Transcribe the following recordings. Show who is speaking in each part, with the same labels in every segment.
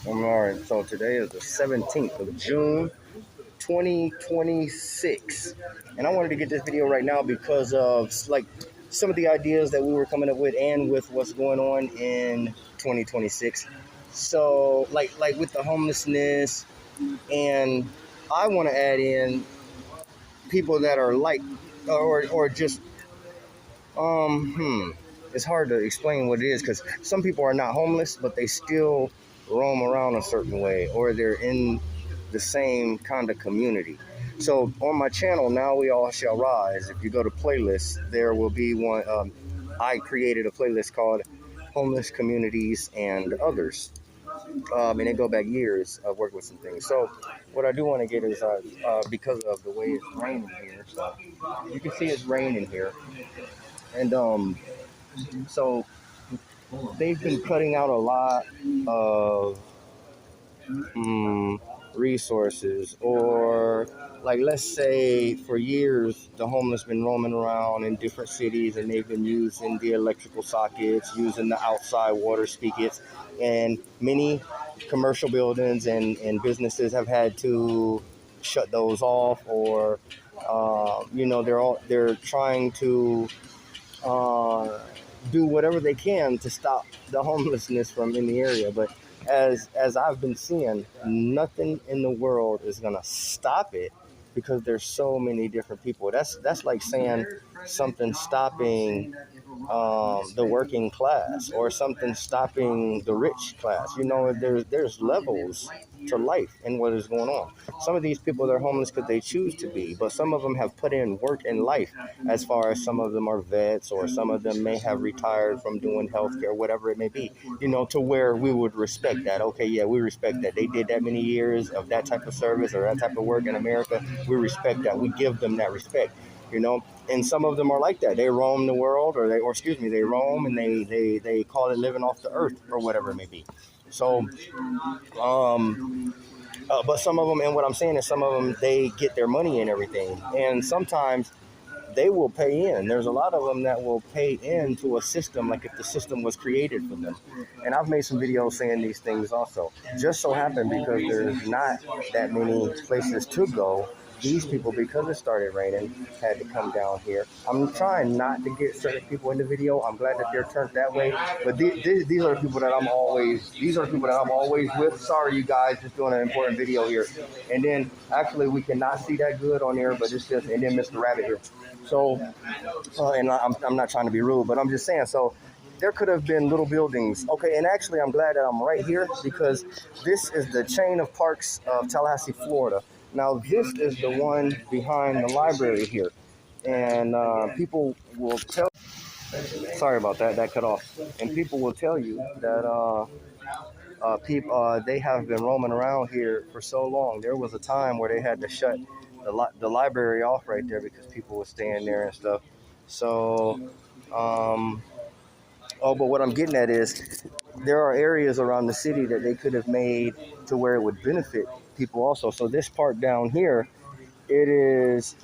Speaker 1: All right, so today is the 17th of June, 2026. And I wanted to get this video right now because of like some of the ideas that we were coming up with and with what's going on in 2026. So like with the homelessness, and I want to add in people that are like or just it's hard to explain what it is because some people are not homeless, but they still roam around a certain way, or they're in the same kind of community. So on my channel, Now We All Shall Rise, if you go to playlists, there will be one. I created a playlist called Homeless Communities and Others. And it go back years. I've worked with some things. So what I do want to get is because of the way it's raining here. So you can see it's raining here. And so they've been cutting out a lot of resources, or like let's say for years the homeless been roaming around in different cities and they've been using the electrical sockets, using the outside water spigots, and many commercial buildings and businesses have had to shut those off, or they're trying to uh, do whatever they can to stop the homelessness from in the area. But as I've been seeing, nothing in the world is gonna stop it because there's so many different people. That's like saying something stopping the working class, or something stopping the rich class. There's levels to life and what is going on. Some of these people, they're homeless because they choose to be, but some of them have put in work in life. As far as some of them are vets, or some of them may have retired from doing healthcare, whatever it may be. To where we would respect that. Okay, yeah, we respect that. They did that many years of that type of service or that type of work in America. We respect that. We give them that respect. And some of them are like that. They roam the world, they roam, and they call it living off the earth or whatever it may be. So, but some of them, and what I'm saying is, some of them, they get their money and everything, and sometimes they will pay in. There's a lot of them that will pay into a system, like if the system was created for them. And I've made some videos saying these things also. Just so happened, because there's not that many places to go, these people, because it started raining, had to come down here. I'm trying not to get certain people in the video. I'm glad that they're turned that way. But these are the people that I'm always with. Sorry, you guys, just doing an important video here. And then, actually, we cannot see that good on here, but it's just, and then Mr. Rabbit here. So, and I'm not trying to be rude, but I'm just saying, so there could have been little buildings. Okay, and actually, I'm glad that I'm right here, because this is the chain of parks of Tallahassee, Florida. Now, this is the one behind the library here. And people will tell, sorry about that, that cut off. And people will tell you that people they have been roaming around here for so long. There was a time where they had to shut the library off right there because people were staying there and stuff. So, um, but what I'm getting at is, there are areas around the city that they could have made to where it would benefit people also. So this part down here, it is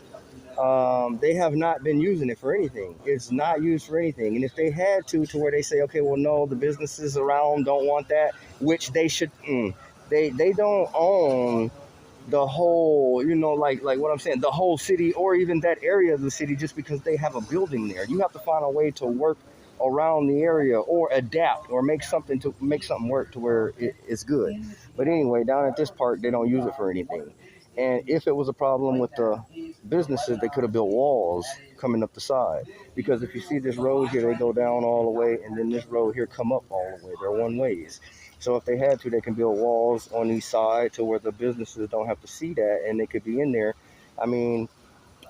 Speaker 1: they have not been using it for anything. It's not used for anything. And if they had to where they say, okay, well, no, the businesses around don't want that, which they should. They don't own the whole, like what I'm saying, the whole city, or even that area of the city, just because they have a building there. You have to find a way to work around the area, or adapt, or make something work to where it's good. But anyway, down at this part, they don't use it for anything. And if it was a problem with the businesses, they could have built walls coming up the side. Because if you see this road here, they go down all the way, and then this road here come up all the way. They're one ways. So if they had to, they can build walls on each side to where the businesses don't have to see that, and they could be in there. I mean,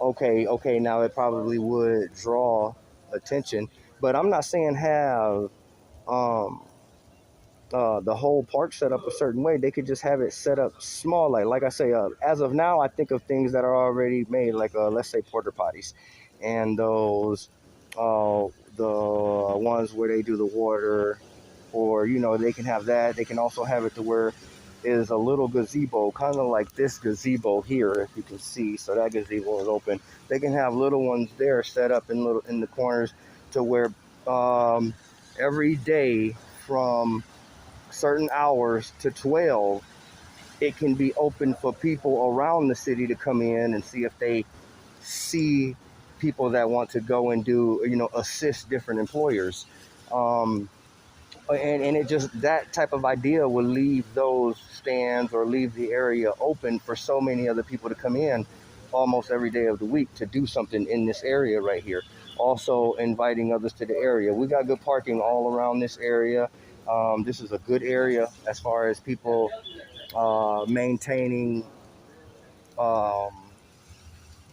Speaker 1: okay, now it probably would draw attention, but I'm not saying have um, the whole park set up a certain way. They could just have it set up small, like I say. As of now, I think of things that are already made, like let's say porta potties, and those the ones where they do the water, or they can have that. They can also have it to where is a little gazebo, kind of like this gazebo here, if you can see. So that gazebo is open. They can have little ones there set up in the corners, to where every day from certain hours to 12, it can be open for people around the city to come in and see if they see people that want to go and do, assist different employers. Um, and it just, that type of idea will leave those stands or leave the area open for so many other people to come in almost every day of the week to do something in this area right here. Also inviting others to the area. We got good parking all around this area. This is a good area as far as people maintaining um,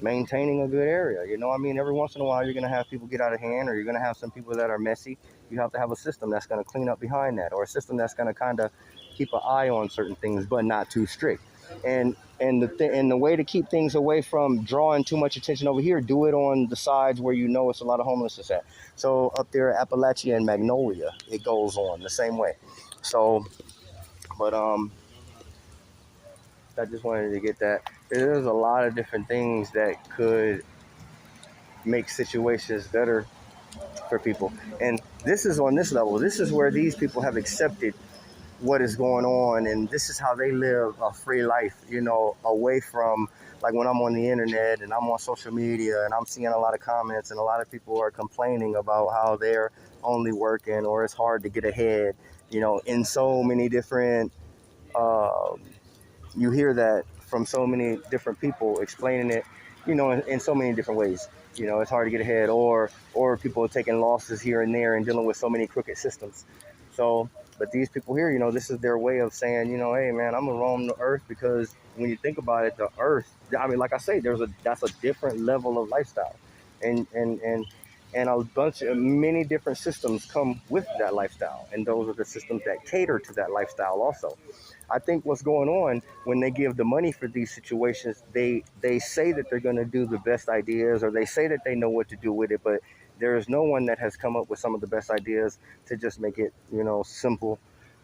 Speaker 1: maintaining a good area. I mean, every once in a while, you're going to have people get out of hand, or you're going to have some people that are messy. You have to have a system that's going to clean up behind that, or a system that's going to kind of keep an eye on certain things, but not too strict. And the way to keep things away from drawing too much attention over here, do it on the sides where you know it's a lot of homelessness at. So up there, Appalachia and Magnolia, it goes on the same way. So, but I just wanted to get that. There's a lot of different things that could make situations better for people. And this is on this level. This is where these people have accepted what is going on, and this is how they live a free life, away from, like, when I'm on the internet and I'm on social media and I'm seeing a lot of comments and a lot of people are complaining about how they're only working or it's hard to get ahead, in so many different um, you hear that from so many different people explaining it, in so many different ways. It's hard to get ahead, or people are taking losses here and there and dealing with so many crooked systems. So, but these people here, this is their way of saying, hey man, I'm gonna roam the earth, because when you think about it, the earth, I mean, like I say, that's a different level of lifestyle, and a bunch of many different systems come with that lifestyle, and those are the systems that cater to that lifestyle also. I think what's going on when they give the money for these situations, they say that they're going to do the best ideas, or they say that they know what to do with it, but there is no one that has come up with some of the best ideas to just make it, simple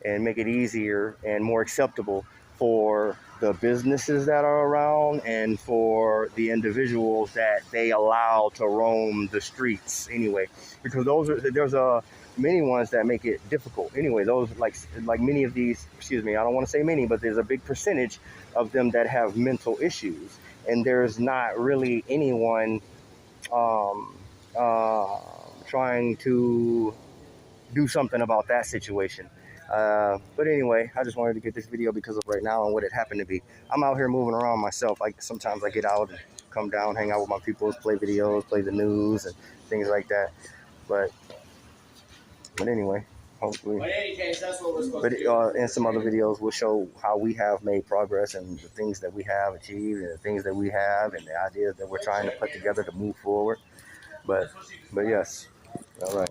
Speaker 1: and make it easier and more acceptable for the businesses that are around and for the individuals that they allow to roam the streets anyway, because there's a many ones that make it difficult anyway. Those, like many of these, excuse me, I don't want to say many, but there's a big percentage of them that have mental issues, and there's not really anyone um, uh, trying to do something about that situation. But anyway, I just wanted to get this video because of right now and what it happened to be. I'm out here moving around myself. Sometimes I get out and come down, hang out with my people, play videos, play the news and things like that. But anyway, hopefully. But in any case, that's what we're supposed to do. In some other videos, we'll show how we have made progress and the things that we have achieved and the things that we have and the ideas that we're trying to put together to move forward. But yes, all right.